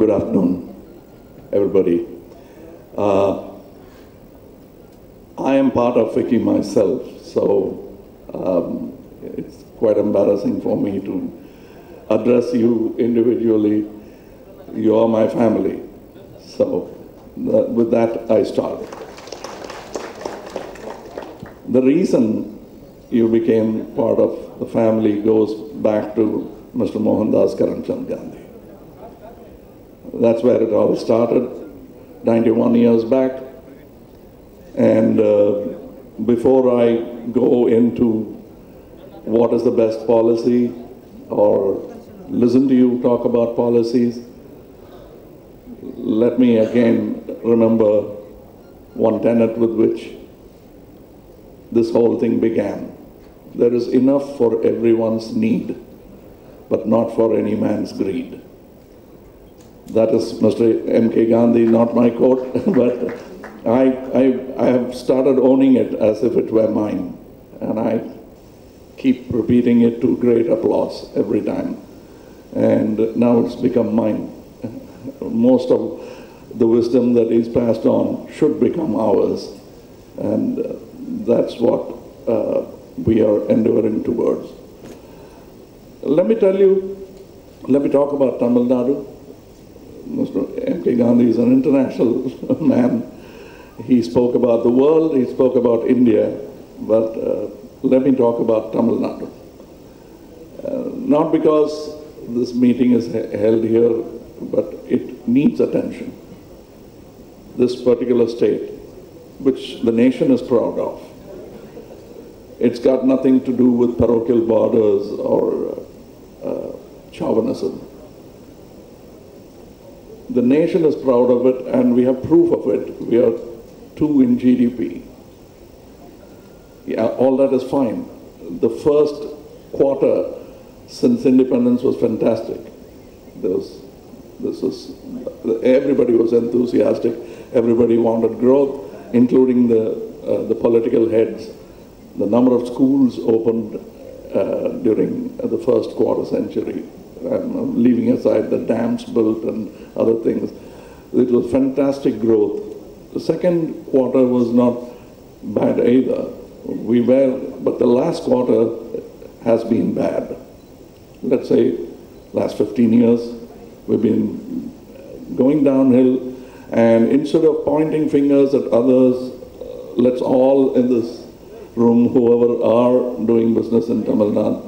Good afternoon, everybody. I am part of Vicky myself, so it's quite embarrassing for me to address you individually. You are my family. So with that, I start. The reason you became part of the family goes back to Mr. Mohandas Karamchand Gandhi. That's where it all started, 91 years back. And before I go into what is the best policy or listen to you talk about policies, let me again remember one tenet with which this whole thing began. There is enough for everyone's need, but not for any man's greed. That is Mr. M.K. Gandhi, not my quote, but I have started owning it as if it were mine, and I keep repeating it to great applause every time. And now it's become mine. Most of the wisdom that is passed on should become ours, and that's what we are endeavoring towards. Let me talk about Tamil Nadu. Mr. M.K. Gandhi is an international man. He spoke about the world, he spoke about India, but let me talk about Tamil Nadu. Not because this meeting is held here, but it needs attention. This particular state, which the nation is proud of, it's got nothing to do with parochial borders or chauvinism. The nation is proud of it, and we have proof of it. We are 2 in GDP. Yeah, all that is fine. The first quarter since independence was fantastic. Everybody was enthusiastic. Everybody wanted growth, including the political heads. The number of schools opened during the first quarter century. I'm leaving aside the dams built and other things. It was fantastic growth. The second quarter was not bad either. But the last quarter has been bad. Let's say last 15 years, we've been going downhill, and instead of pointing fingers at others, let's all in this room, whoever are doing business in Tamil Nadu,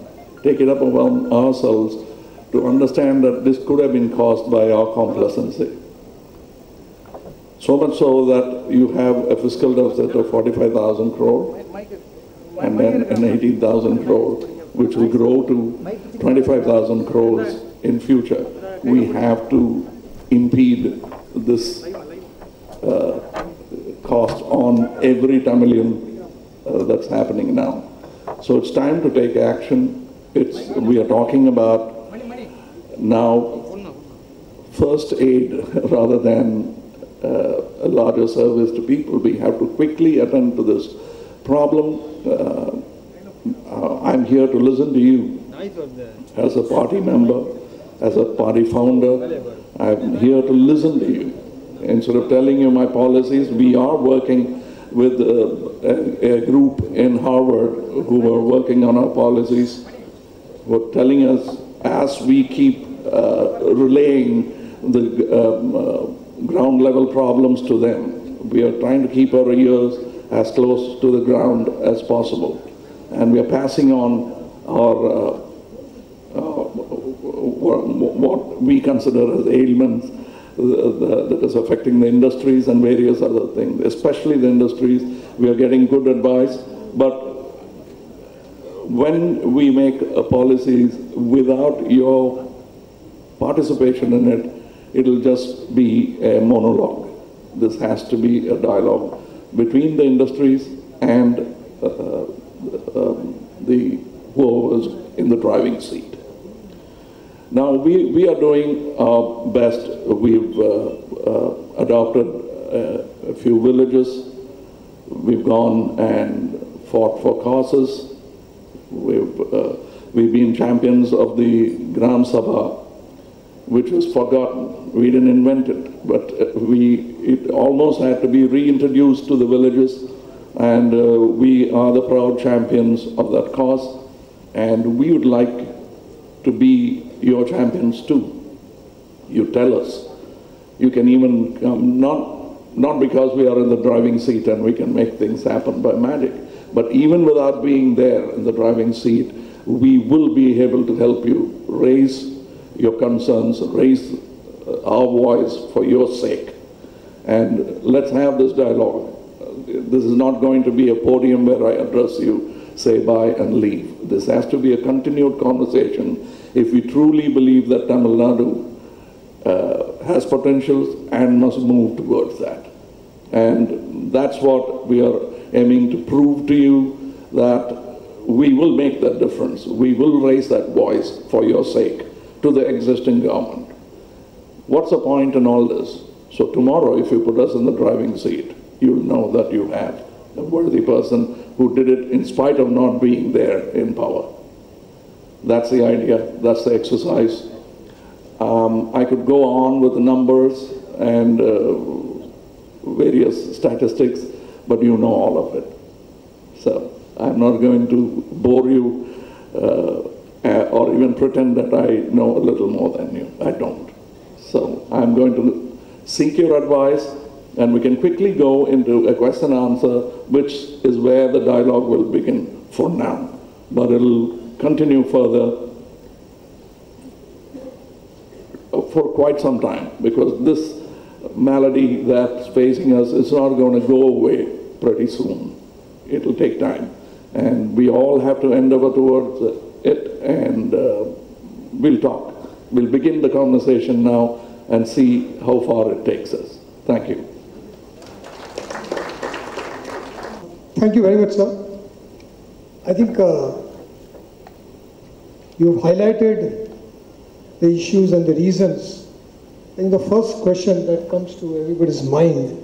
take it up upon ourselves to understand that this could have been caused by our complacency. So much so that you have a fiscal deficit of 45,000 crore and then an 18,000 crore, which will grow to 25,000 crores in future. We have to impede this cost on every Tamilian that's happening now. So it's time to take action. We are talking about now first aid rather than a larger service to people. We have to quickly attend to this problem. I'm here to listen to you as a party member, as a party founder. I'm here to listen to you. Instead of telling you my policies, we are working with a group in Harvard who are working on our policies, who are telling us as we keep relaying the ground level problems to them. We are trying to keep our ears as close to the ground as possible. And we are passing on our what we consider as ailments that is affecting the industries and various other things, especially the industries. We are getting good advice, but when we make policies without your participation in it, it'll just be a monologue. This has to be a dialogue between the industries and whoever's in the driving seat. Now, we are doing our best. We've adopted a few villages. We've gone and fought for causes. We've been champions of the Gram Sabha which was forgotten. We didn't invent it, but it almost had to be reintroduced to the villages, and we are the proud champions of that cause, and we would like to be your champions too. You tell us. You can even come, not because we are in the driving seat and we can make things happen by magic, but even without being there in the driving seat, we will be able to help you raise your concerns, raise our voice for your sake. And let's have this dialogue. This is not going to be a podium where I address you, say bye and leave. This has to be a continued conversation if we truly believe that Tamil Nadu has potentials and must move towards that. And that's what we are aiming to prove to you, that we will make that difference. We will raise that voice for your sake to the existing government. What's the point in all this? So tomorrow, if you put us in the driving seat, you'll know that you have a worthy person who did it in spite of not being there in power. That's the idea, that's the exercise. I could go on with the numbers and various statistics, but you know all of it. So I'm not going to bore you or even pretend that I know a little more than you. I don't. So I'm going to seek your advice, and we can quickly go into a question and answer, which is where the dialogue will begin for now. But it'll continue further for quite some time, because this malady that's facing us is not going to go away pretty soon. It'll take time, and we all have to endeavor towards it, and we'll talk. We'll begin the conversation now and see how far it takes us. Thank you. Thank you very much, sir. I think you've highlighted the issues and the reasons. I think the first question that comes to everybody's mind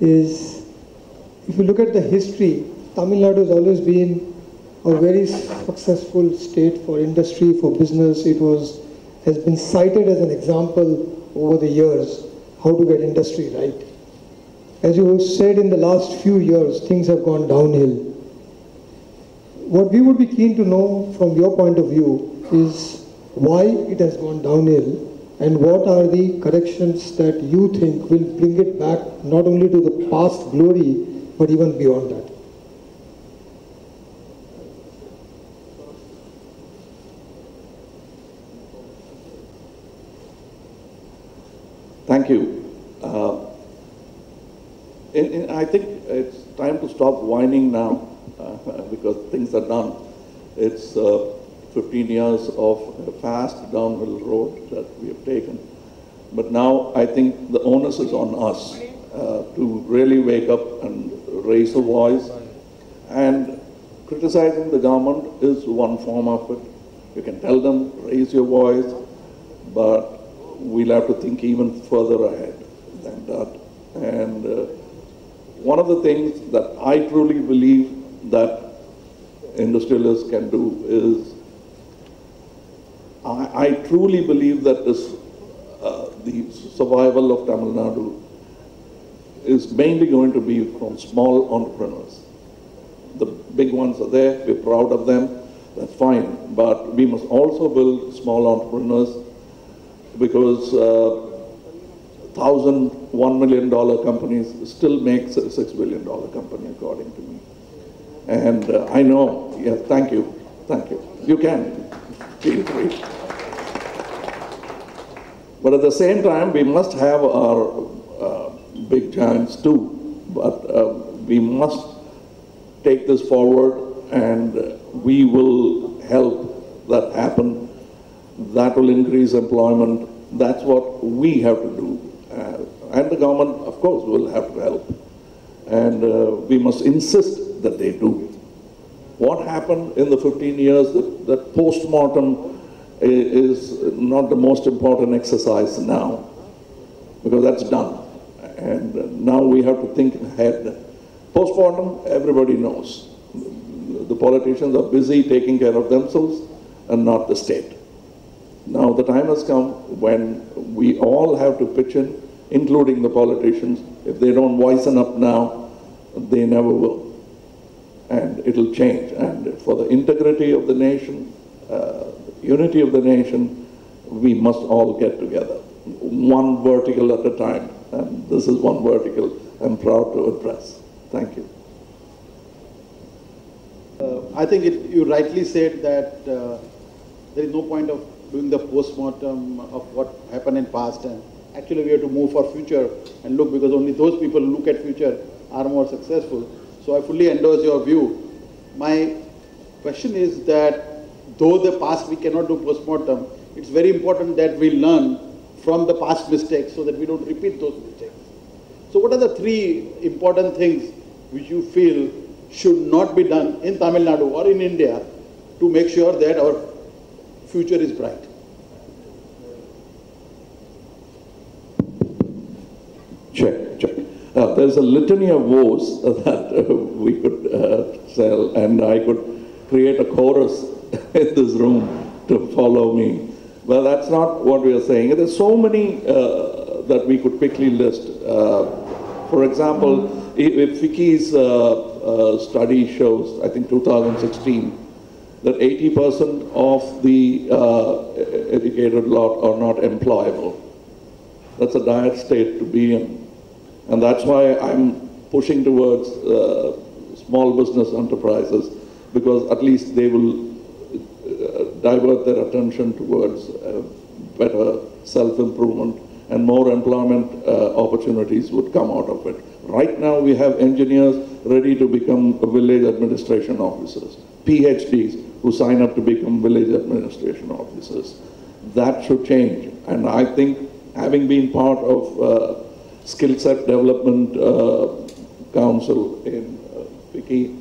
is, if you look at the history, Tamil Nadu has always been a very successful state for industry, for business. It has been cited as an example over the years how to get industry right. As you said, in the last few years, things have gone downhill. What we would be keen to know from your point of view is why it has gone downhill, and what are the corrections that you think will bring it back not only to the past glory, but even beyond that. Thank you. I think it's time to stop whining now because things are done. It's 15 years of a fast downhill road that we have taken. But now I think the onus is on us to really wake up and raise a voice. And criticizing the government is one form of it. You can tell them, raise your voice, but we'll have to think even further ahead than that. And one of the things that I truly believe that industrialists can do is, I truly believe that the survival of Tamil Nadu is mainly going to be from small entrepreneurs. The big ones are there, we're proud of them, that's fine. But we must also build small entrepreneurs, because $1 million companies still makes a $6 billion company, according to me. And I know, yeah, thank you. You can, feel free. But at the same time, we must have our big giants too. But we must take this forward, and we will help that happen. That will increase employment. That's what we have to do. And the government, of course, will have to help. And we must insist that they do. What happened in the 15 years, that post-mortem is not the most important exercise now, because that's done. And now we have to think ahead. Post-mortem, everybody knows. The politicians are busy taking care of themselves and not the state. Now the time has come when we all have to pitch in, including the politicians. If they don't wisen up now, they never will. And it'll change. And for the integrity of the nation, unity of the nation, we must all get together. One vertical at a time. And this is one vertical I'm proud to address. Thank you. I think you rightly said that there is no point of doing the post-mortem of what happened in past, and actually we have to move for future and look, because only those people who look at future are more successful. So I fully endorse your view. My question is that though the past we cannot do post-mortem, it's very important that we learn from the past mistakes so that we don't repeat those mistakes. So what are the three important things which you feel should not be done in Tamil Nadu or in India to make sure that our future is bright? Check. There's a litany of woes that we could sell, and I could create a chorus in this room to follow me. Well, that's not what we are saying. There's so many that we could quickly list. For example, if Ficki's study shows, I think 2016, that 80% of the educated lot are not employable. That's a dire state to be in. And that's why I'm pushing towards small business enterprises, because at least they will divert their attention towards better self-improvement, and more employment opportunities would come out of it. Right now we have engineers ready to become village administration officers, PhDs who sign up to become village administration officers. That should change. And I think, having been part of skill set development council in Vicky,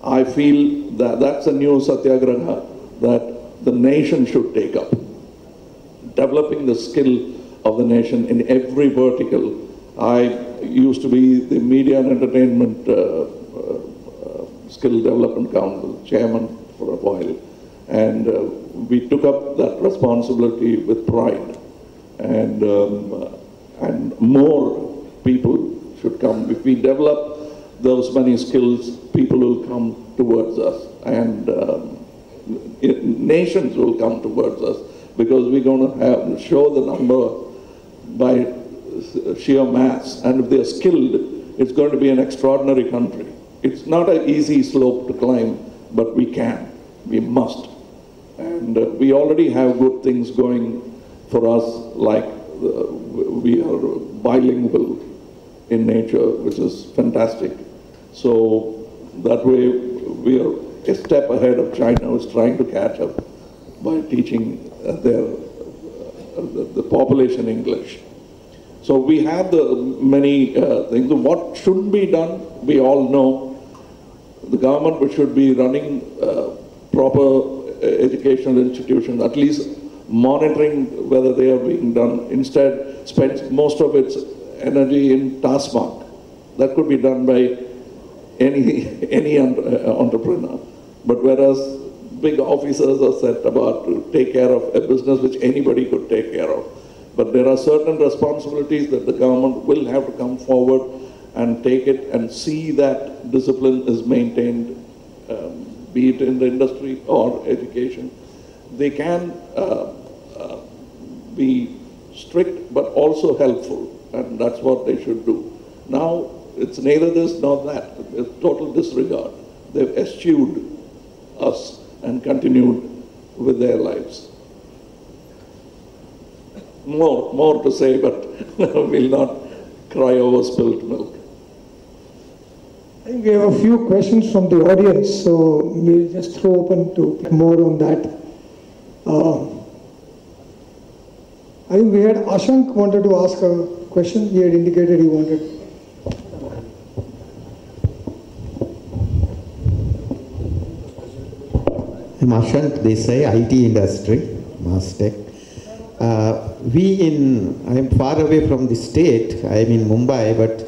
I feel that that's a new satyagraha that the nation should take up. Developing the skill of the nation in every vertical. I used to be the Media and Entertainment Skill Development Council chairman for a while, and we took up that responsibility with pride, and more people should come. If we develop those many skills, people will come towards us, and nations will come towards us, because we're going to have show the number by sheer mass, and if they're skilled, it's going to be an extraordinary country. It's not an easy slope to climb, but we can, we must. And we already have good things going for us, like we are bilingual in nature, which is fantastic. So that way we are a step ahead of China, who's trying to catch up by teaching the population English. So we have the many things. What should be done, we all know. The government should be running proper educational institutions, at least monitoring whether they are being done. Instead, spends most of its energy in task mark. That could be done by any entrepreneur. But whereas big officers are set about to take care of a business which anybody could take care of. But there are certain responsibilities that the government will have to come forward and take it and see that discipline is maintained, be it in the industry or education. They can be strict but also helpful, and that's what they should do. Now, it's neither this nor that. It's total disregard. They've eschewed us and continued with their lives. More to say, but we'll not cry over spilt milk. I think we have a few questions from the audience, so we'll just throw open to more on that. I think we had Ashank wanted to ask a question. He had indicated he wanted. I'm Ashank Desai, IT industry, Mastech. I'm far away from the state, I'm in Mumbai, but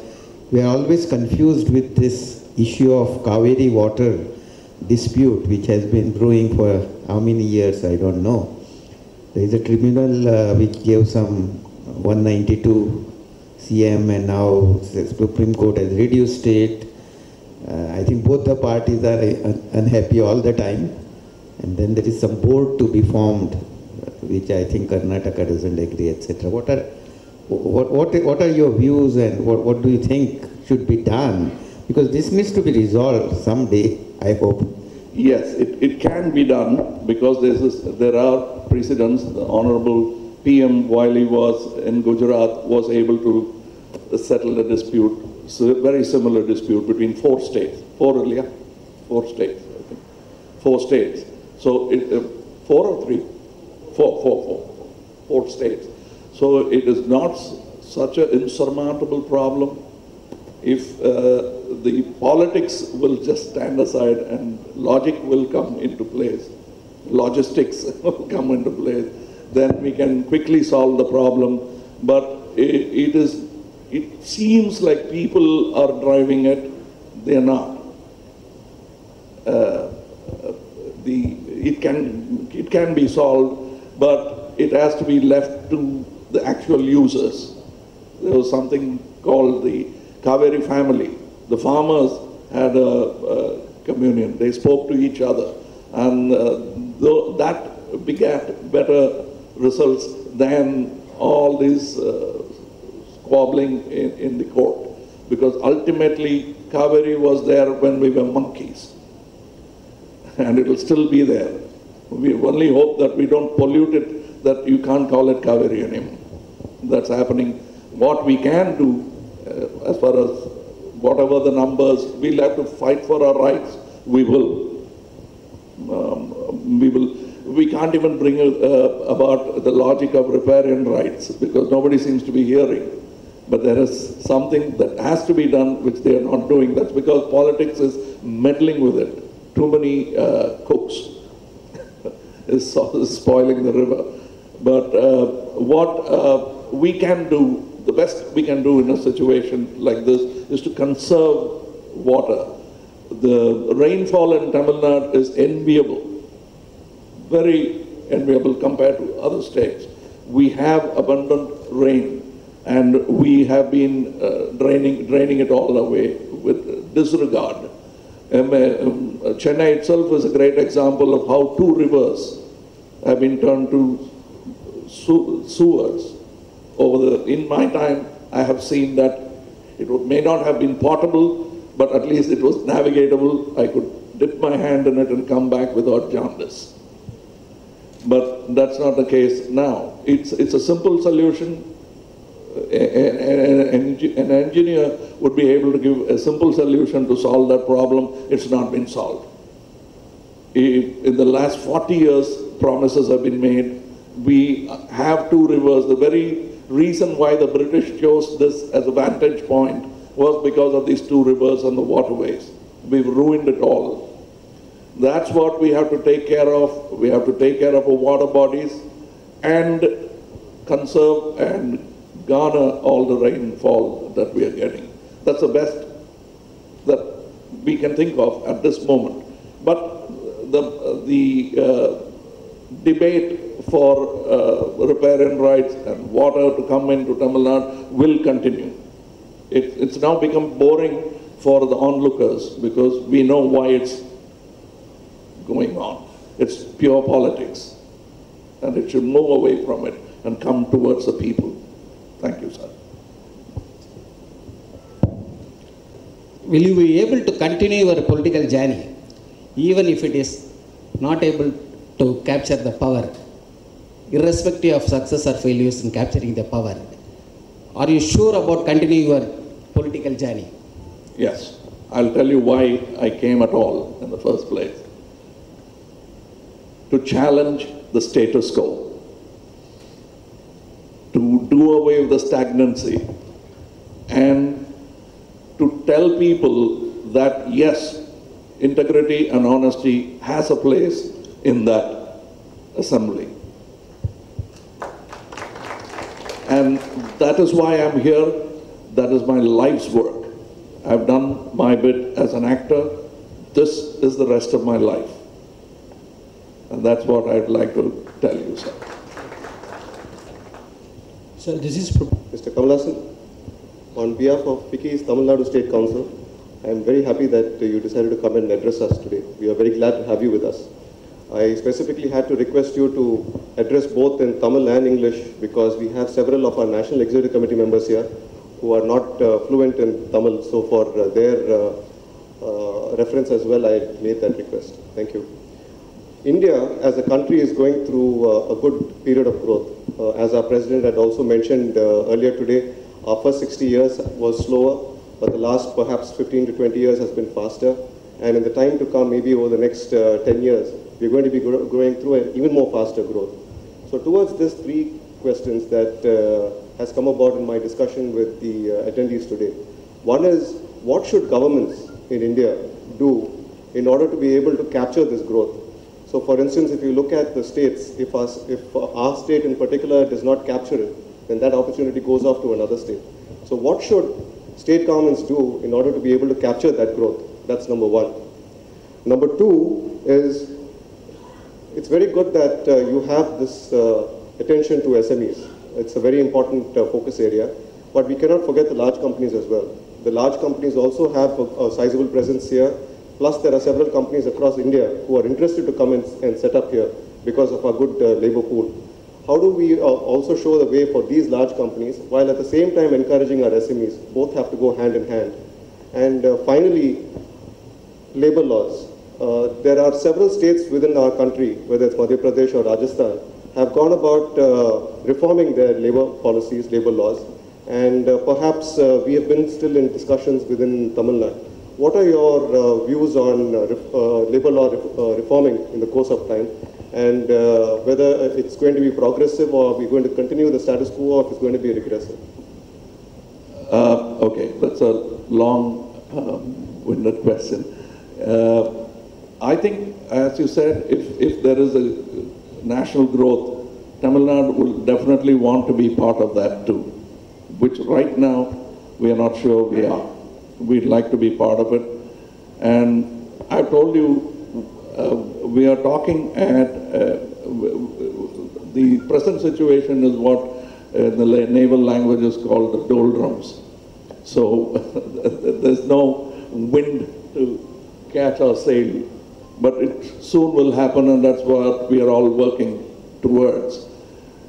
we are always confused with this issue of Kaveri water dispute, which has been brewing for how many years, I don't know. There is a tribunal which gave some 192 CM, and now the Supreme Court has reduced it. I think both the parties are unhappy all the time. And then there is some board to be formed, which I think Karnataka doesn't agree, etc. What are your views, and what do you think should be done? Because this needs to be resolved someday, I hope. Yes, it can be done, because there are precedents. The Honorable PM, while he was in Gujarat, was able to settle a dispute, so a very similar dispute between four states. Four states, I think. 4 states. So, 4 or 3? 4 states. So it is not such an insurmountable problem. If the politics will just stand aside and logic will come into place, logistics will come into place, then we can quickly solve the problem. But it seems like people are driving it. They are not. It can be solved, but it has to be left to the actual users. There was something called the Kaveri family. The farmers had a communion. They spoke to each other, and that begat better results than all this squabbling in the court. Because ultimately, Kaveri was there when we were monkeys, and it will still be there. We only hope that we don't pollute it, that you can't call it Kaveri anymore. That's happening. What we can do, as far as whatever the numbers, we'll have to fight for our rights. We will. We can't even bring about the logic of riparian rights, because nobody seems to be hearing. But there is something that has to be done which they are not doing. That's because politics is meddling with it. Too many cooks is spoiling the river. But what we can do, the best we can do in a situation like this, is to conserve water. The rainfall in Tamil Nadu is enviable, very enviable compared to other states. We have abundant rain, and we have been draining it all away with disregard. Chennai itself is a great example of how 2 rivers have been turned to sewers. In my time, I have seen that it may not have been potable, but at least it was navigatable. I could dip my hand in it and come back without jaundice. But that's not the case now. It's a simple solution. An engineer would be able to give a simple solution to solve that problem. It's not been solved. In the last 40 years, promises have been made. We have 2 rivers. The very reason why the British chose this as a vantage point was because of these 2 rivers and the waterways. We've ruined it all. That's what we have to take care of. We have to take care of our water bodies and conserve and garner all the rainfall that we are getting. That's the best that we can think of at this moment. But the debate for riparian rights and water to come into Tamil Nadu will continue. It's now become boring for the onlookers, because we know why it's going on. It's pure politics, and it should move away from it and come towards the people. Thank you, sir. Will you be able to continue your political journey, even if it is not able to capture the power, irrespective of success or failures in capturing the power? Are you sure about continuing your political journey? Yes. I'll tell you why I came at all in the first place. To challenge the status quo. To do away with the stagnancy. And to tell people that yes, integrity and honesty has a place in that assembly. And that is why I'm here. That is my life's work. I've done my bit as an actor. This is the rest of my life. And that's what I'd like to tell you, sir. Sir, this is Mr. Kamal, on behalf of FICCI's Tamil Nadu State Council, I am very happy that you decided to come and address us today. We are very glad to have you with us. I specifically had to request you to address both in Tamil and English because we have several of our National Executive Committee members here who are not fluent in Tamil. So for their reference as well, I made that request. Thank you. India as a country is going through a good period of growth. As our President had also mentioned earlier today, our first 60 years was slower, but the last perhaps 15 to 20 years has been faster. And in the time to come, maybe over the next 10 years, we're going to be going through an even more faster growth. So towards these three questions that has come about in my discussion with the attendees today. One is, what should governments in India do in order to be able to capture this growth? So for instance, if you look at the states, if our state in particular does not capture it, then that opportunity goes off to another state. So what should state governments do in order to be able to capture that growth? That's number one. Number two is, it's very good that you have this attention to SMEs. It's a very important focus area, but we cannot forget the large companies as well. The large companies also have a sizable presence here. Plus, there are several companies across India who are interested to come and set up here because of our good labor pool. How do we also show the way for these large companies while at the same time encouraging our SMEs? Both have to go hand in hand. And finally, labor laws. There are several states within our country, whether it's Madhya Pradesh or Rajasthan, have gone about reforming their labor policies, labor laws. And perhaps we have been still in discussions within Tamil Nadu. What are your views on labor law reforming in the course of time, and whether it's going to be progressive or are we going to continue the status quo or if it's going to be regressive? Okay, that's a long-winded question. I think, as you said, if there is a national growth, Tamil Nadu will definitely want to be part of that too, which right now we are not sure we are. We'd like to be part of it. And I told you, we are talking at, the present situation is what in the naval language is called the doldrums. So there's no wind to catch our sail, but it soon will happen, and that's what we are all working towards.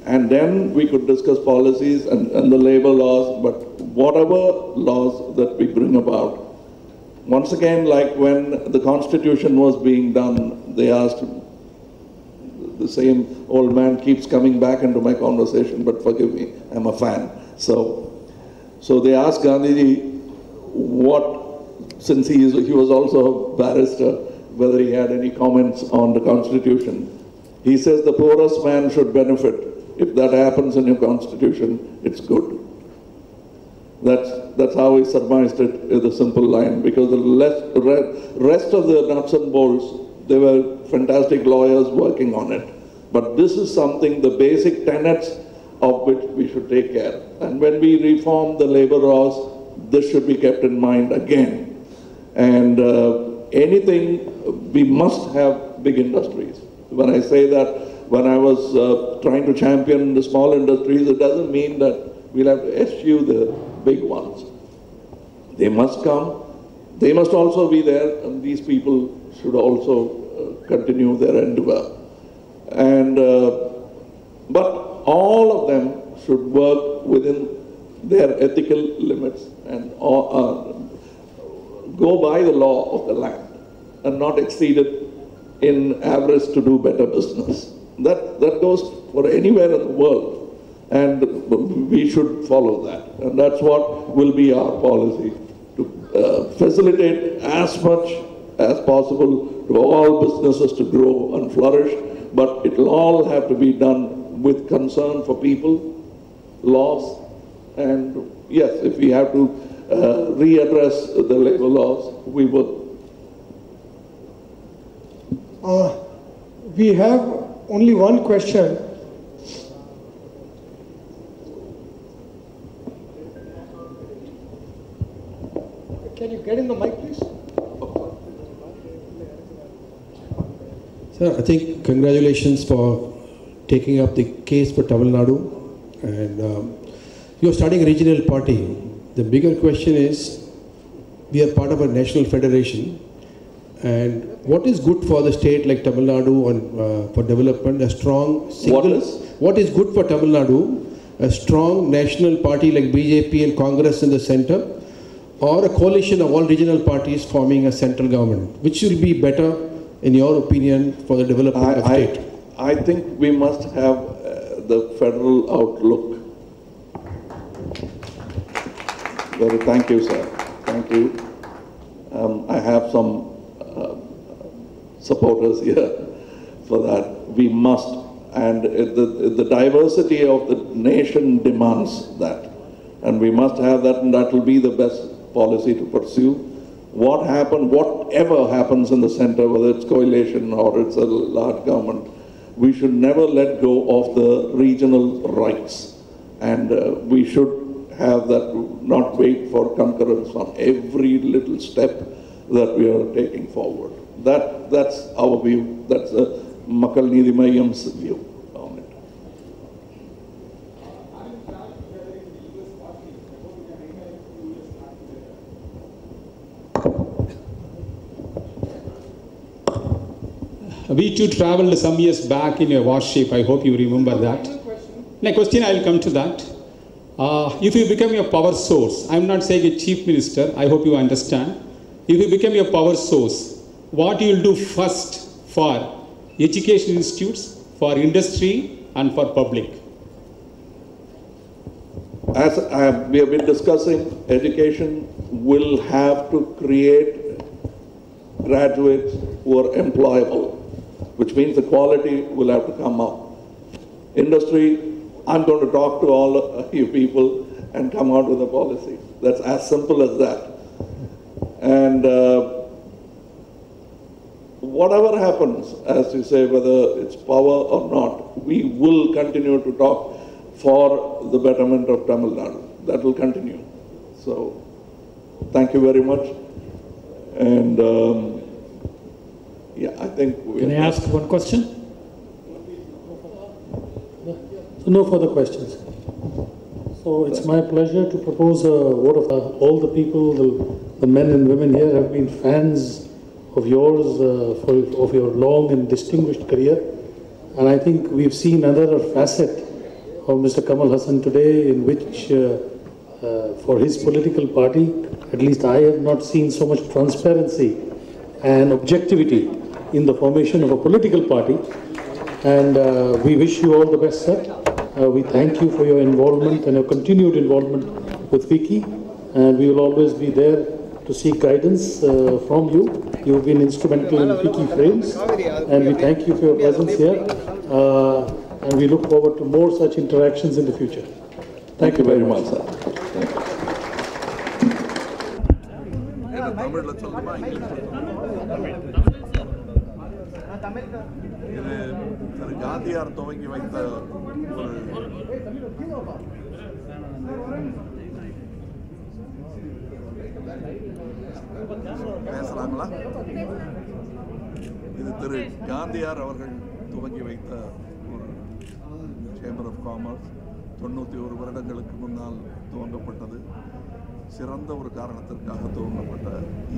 And then we could discuss policies and the labor laws, but whatever laws that we bring about, once again, like when the Constitution was being done, they asked, the same old man keeps coming back into my conversation, but forgive me, I'm a fan. So they asked Gandhiji since he was also a barrister, whether he had any comments on the Constitution. He says the poorest man should benefit. If that happens in your Constitution, it's good. That's how he surmised it with a simple line, because the rest of the nuts and bolts, they were fantastic lawyers working on it. But this is something, the basic tenets of which we should take care. And when we reform the labor laws, this should be kept in mind again. And we must have big industries. When I say that, when I was trying to champion the small industries, it doesn't mean that we'll have to eschew the big ones. They must come. They must also be there, and these people should also continue their endeavor. And but all of them should work within their ethical limits and go by the law of the land and not exceed it in avarice to do better business. That goes for anywhere in the world, and we should follow that. And that's what will be our policy, to facilitate as much as possible to all businesses to grow and flourish, but it will all have to be done with concern for people, laws, and yes, if we have to readdress the labor laws, we will. We have only one question. Can you get in the mic, please? Sir, I think congratulations for taking up the case for Tamil Nadu. And you're starting a regional party. The bigger question is, we are part of a national federation, and what is good for the state like Tamil Nadu for development? A strong single. What is good for Tamil Nadu? A strong national party like BJP and Congress in the center, or a coalition of all regional parties forming a central government? Which will be better, in your opinion, for the development of state? I think we must have the federal outlook. Thank you, sir. Thank you. I have some supporters here for that. We must, and the diversity of the nation demands that, and we must have that, and that will be the best policy to pursue. Whatever happens in the center, whether it's coalition or it's a large government, we should never let go of the regional rights, and we should have that, not wait for concurrence on every little step that we are taking forward. That's our view. That's Makkal Needhi Mayyam's view on it. We too traveled some years back in a warship. I hope you remember that. My question, I will come to that. If you become your power source, I'm not saying a chief minister, I hope you understand. If you become your power source, what you will do first for education institutes, for industry and for public? As we have been discussing, education will have to create graduates who are employable, which means the quality will have to come up. Industry, I'm going to talk to all you people and come out with a policy. That's as simple as that. And whatever happens, as you say, whether it's power or not, we will continue to talk for the betterment of Tamil Nadu. That will continue. So, thank you very much. And yeah, I think we Can I ask one question? No further questions. So it's my pleasure to propose a vote of all the people, the men and women here have been fans of yours, of your long and distinguished career. And I think we've seen another facet of Mr. Kamal Hasan today, in which for his political party, at least I have not seen so much transparency and objectivity in the formation of a political party. And we wish you all the best, sir. We thank you for your involvement and your continued involvement with Vicky, and we will always be there to seek guidance from you. You've been instrumental in Vicky Frames, and we thank you for your presence here, and we look forward to more such interactions in the future. Thank you very much, sir. காந்தியார் துவங்கி வைத்த ஒரு பேசலாங்களா? இது திரு காந்தியார் அவர்கள் துவங்கி வைத்த ஒரு chamber of commerce 91 வருடங்களுக்கு முன்னால் துவங்கப்பட்டது. சிறந்த ஒரு காரணத்திற்காக துவங்கப்பட்ட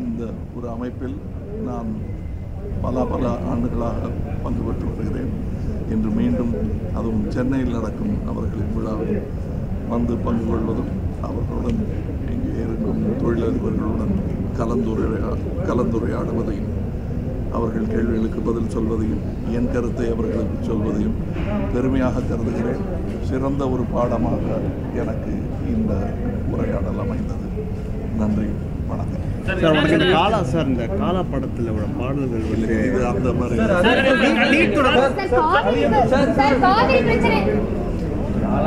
இந்த ஒரு அமைப்பில் நான் பல ஆண்டுகளாக பங்கு பெற்று வருகிறேன். இன்று மீண்டும் அதுவும் சென்னையில் நடக்கும் அவர்களின் விழாவில் வந்து பங்கு கொள்வதும் அவர்களுடன் இங்கே இருக்கும் தொழிலதிபர்களுடன் கலந்துரையாடுவதையும் அவர்கள் கேள்விகளுக்கு பதில் சொல்வதையும் என் கருத்தை அவர்களுக்கு சொல்வதையும் பெருமையாக கருதுகிறேன். சிறந்த ஒரு பாடமாக எனக்கு இந்த உரையாடல் அமைந்தது. நன்றி, வணக்கம். இந்த காலா படத்தில் உள்ள பாடல்கள் இது அந்த மாதிரி